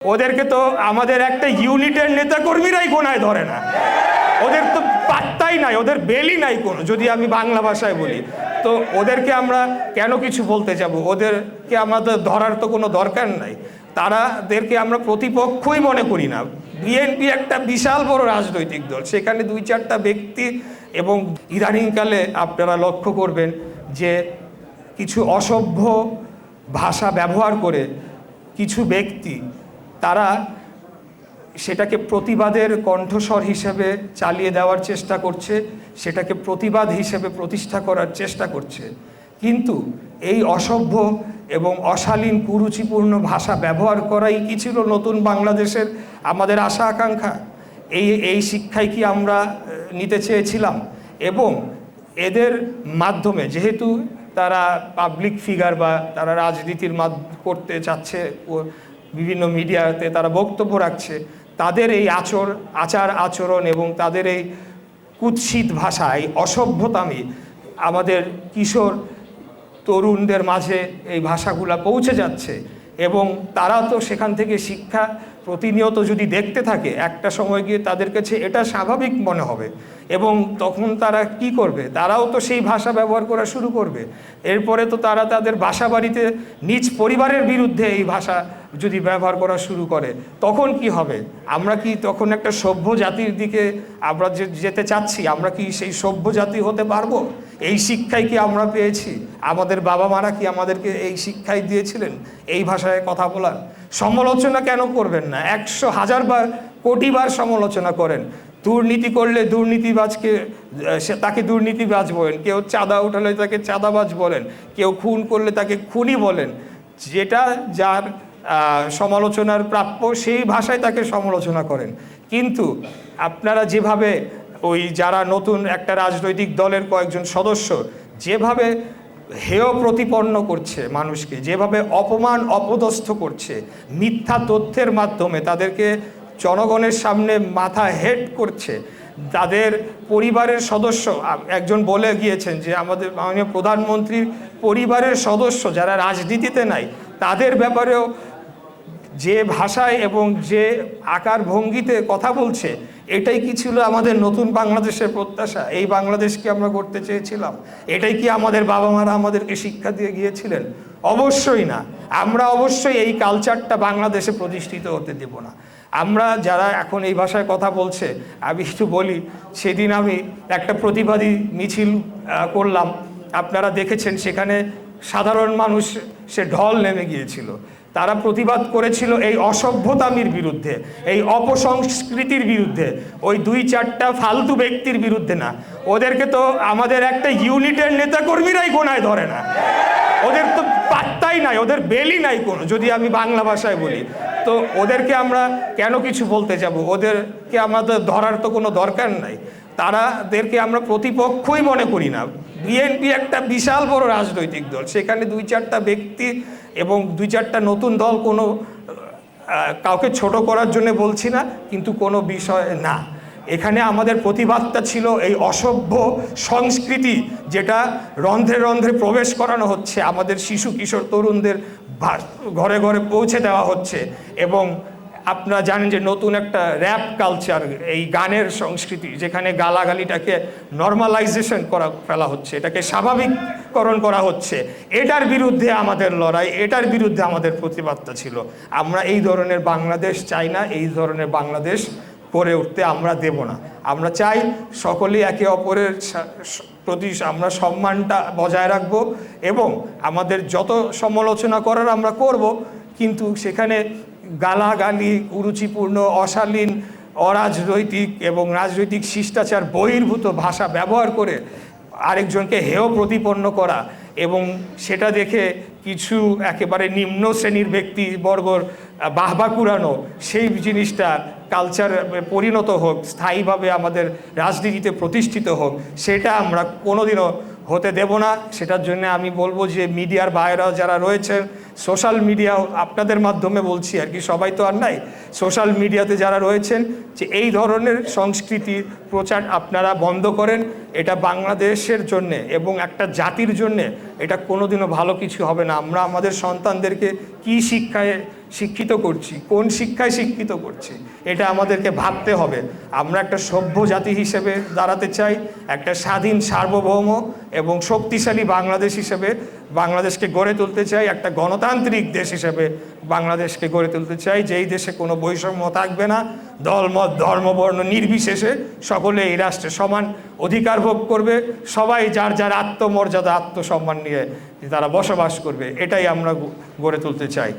ওদেরকে তো আমাদের একটা ইউনিটের নেতাকর্মীরাই গোনায় ধরে না, ওদের তো পাত্তাই নাই, ওদের বেলই নাই কোনো, যদি আমি বাংলা ভাষায় বলি। তো ওদেরকে আমরা কেন কিছু বলতে যাব? ওদেরকে আমাদের ধরার তো কোনো দরকার নাই, তাদেরকে আমরা প্রতিপক্ষই মনে করি না। বিএনপি একটা বিশাল বড় রাজনৈতিক দল, সেখানে দুই চারটা ব্যক্তি, এবং ইদানিংকালে আপনারা লক্ষ্য করবেন যে কিছু অসভ্য ভাষা ব্যবহার করে কিছু ব্যক্তি তারা সেটাকে প্রতিবাদের কণ্ঠস্বর হিসেবে চালিয়ে দেওয়ার চেষ্টা করছে, সেটাকে প্রতিবাদ হিসেবে প্রতিষ্ঠা করার চেষ্টা করছে। কিন্তু এই অসভ্য এবং অশালীন কুরুচিপূর্ণ ভাষা ব্যবহার করাই কি ছিল নতুন বাংলাদেশের আমাদের আশা আকাঙ্ক্ষা? এই শিক্ষাই কি আমরা নিতে চেয়েছিলাম? এবং এদের মাধ্যমে যেহেতু তারা পাবলিক ফিগার বা তারা রাজনীতির করতে চাচ্ছে, বিভিন্ন মিডিয়াতে তারা বক্তব্য রাখছে, তাদের এই আচার আচরণ এবং তাদের এই কুৎসিত ভাষায় অসভ্যতামি আমাদের কিশোর তরুণদের মাঝে এই ভাষাগুলো পৌঁছে যাচ্ছে, এবং তারা তো সেখান থেকে শিক্ষা প্রতিনিয়ত যদি দেখতে থাকে, একটা সময় গিয়ে তাদের কাছে এটা স্বাভাবিক মনে হবে, এবং তখন তারা কি করবে? তারাও তো সেই ভাষা ব্যবহার করা শুরু করবে। এরপরে তো তারা তাদের বাসা বাড়িতে নিজ পরিবারের বিরুদ্ধে এই ভাষা যদি ব্যবহার করা শুরু করে, তখন কি হবে? আমরা কি তখন একটা সভ্য জাতির দিকে আমরা যেতে চাচ্ছি? আমরা কি সেই সভ্য জাতি হতে পারবো? এই শিক্ষাই কি আমরা পেয়েছি? আমাদের বাবা মারা কি আমাদেরকে এই শিক্ষাই দিয়েছিলেন এই ভাষায় কথা বলার? সমালোচনা কেন করবেন না? 100,000 বার, কোটিবার সমালোচনা করেন। দুর্নীতি করলে দুর্নীতিবাজকে তাকে দুর্নীতিবাজ বলেন, কেউ চাঁদা উঠালে তাকে চাঁদাবাজ বলেন, কেউ খুন করলে তাকে খুনি বলেন। যেটা যার সমালোচনার প্রাপ্য সেই ভাষায় তাকে সমালোচনা করেন। কিন্তু আপনারা যেভাবে ওই যারা নতুন একটা রাজনৈতিক দলের কয়েকজন সদস্য যেভাবে হেয় প্রতিপন্ন করছে মানুষকে, যেভাবে অপমান অপদস্থ করছে, মিথ্যা তথ্যের মাধ্যমে তাদেরকে জনগণের সামনে মাথা হেট করছে, তাদের পরিবারের সদস্য, একজন বলে গিয়েছেন যে আমাদের মাননীয় প্রধানমন্ত্রীর পরিবারের সদস্য যারা রাজনীতিতে নাই, তাদের ব্যাপারেও যে ভাষায় এবং যে আকার ভঙ্গিতে কথা বলছে, এটাই কি ছিল আমাদের নতুন বাংলাদেশের প্রত্যাশা? এই বাংলাদেশকে আমরা করতে চেয়েছিলাম? এটাই কি আমাদের বাবা মারা আমাদেরকে শিক্ষা দিয়ে গিয়েছিলেন? অবশ্যই না। আমরা অবশ্যই এই কালচারটা বাংলাদেশে প্রতিষ্ঠিত হতে দেব না। আমরা যারা এখন এই ভাষায় কথা বলছে, আমি একটু বলি, সেদিন আমি একটা প্রতিবাদী মিছিল করলাম, আপনারা দেখেছেন, সেখানে সাধারণ মানুষ সে ঢল নেমে গিয়েছিল। তারা প্রতিবাদ করেছিল এই অসভ্যতামির বিরুদ্ধে, এই অপসংস্কৃতির বিরুদ্ধে, ওই দুই চারটা ফালতু ব্যক্তির বিরুদ্ধে না। ওদেরকে তো আমাদের একটা ইউনিটের নেতাকর্মীরাই গোনায় ধরে না, ওদের তো পাত্তাই নাই, ওদের বেলই নাই কোনো, যদি আমি বাংলা ভাষায় বলি। তো ওদেরকে আমরা কেন কিছু বলতে যাব? ওদেরকে আমাদের ধরার তো কোনো দরকার নাই, তাদেরকে আমরা প্রতিপক্ষই মনে করি না। বিএনপি একটা বিশাল বড় রাজনৈতিক দল, সেখানে দুই চারটা ব্যক্তি এবং দুই চারটা নতুন দল, কোনো কাউকে ছোট করার জন্য বলছি না, কিন্তু কোনো বিষয় না। এখানে আমাদের প্রতিবাদটা ছিল এই অসভ্য সংস্কৃতি, যেটা রন্ধ্রে রন্ধ্রে প্রবেশ করানো হচ্ছে, আমাদের শিশু কিশোর তরুণদের ঘরে ঘরে পৌঁছে দেওয়া হচ্ছে। এবং আপনারা জানেন যে নতুন একটা র্যাপ কালচার, এই গানের সংস্কৃতি, যেখানে গালাগালিটাকে নর্মালাইজেশন ফেলা হচ্ছে, এটাকে স্বাভাবিককরণ করা হচ্ছে, এটার বিরুদ্ধে আমাদের লড়াই, এটার বিরুদ্ধে আমাদের প্রতিবাদটা ছিল। আমরা এই ধরনের বাংলাদেশ চাই না, এই ধরনের বাংলাদেশ করে উঠতে আমরা দেব না। আমরা চাই সকলেই একে অপরের প্রতি আমরা সম্মানটা বজায় রাখব, এবং আমাদের যত সমালোচনা করার আমরা করব, কিন্তু সেখানে গালাগালি, কুরুচিপূর্ণ, অশালীন, অরাজনৈতিক এবং রাজনৈতিক শিষ্টাচার বহির্ভূত ভাষা ব্যবহার করে আরেকজনকে হেয় প্রতিপন্ন করা, এবং সেটা দেখে কিছু একেবারে নিম্ন শ্রেণীর ব্যক্তিবর্গর বাহবা কুড়ানো, সেই জিনিসটা কালচার পরিণত হোক, স্থায়ীভাবে আমাদের রাজনীতিতে প্রতিষ্ঠিত হোক, সেটা আমরা কোনোদিনও হতে দেব না। সেটার জন্য আমি বলবো যে মিডিয়ার বাইরে যারা রয়েছেন, সোশ্যাল মিডিয়াও আপনাদের মাধ্যমে বলছি আর কি, সবাই তো আর নাই, সোশ্যাল মিডিয়াতে যারা রয়েছেন, যে এই ধরনের সংস্কৃতির প্রচার আপনারা বন্ধ করেন। এটা বাংলাদেশের জন্যে এবং একটা জাতির জন্যে এটা কোনোদিনও ভালো কিছু হবে না। আমরা আমাদের সন্তানদেরকে কি শিক্ষায় শিক্ষিত করছি, কোন শিক্ষায় শিক্ষিত করছি, এটা আমাদেরকে ভাবতে হবে। আমরা একটা সভ্য জাতি হিসেবে দাঁড়াতে চাই, একটা স্বাধীন সার্বভৌম এবং শক্তিশালী বাংলাদেশ হিসেবে বাংলাদেশকে গড়ে তুলতে চাই, একটা গণতান্ত্রিক দেশ হিসেবে বাংলাদেশকে গড়ে তুলতে চাই, যেই দেশে কোনো বৈষম্য থাকবে না, দলমত ধর্ম বর্ণ নির্বিশেষে সকলে এই রাষ্ট্রে সমান অধিকার ভোগ করবে, সবাই যার যার আত্মমর্যাদা আত্মসম্মান নিয়ে তারা বসবাস করবে, এটাই আমরা গড়ে তুলতে চাই।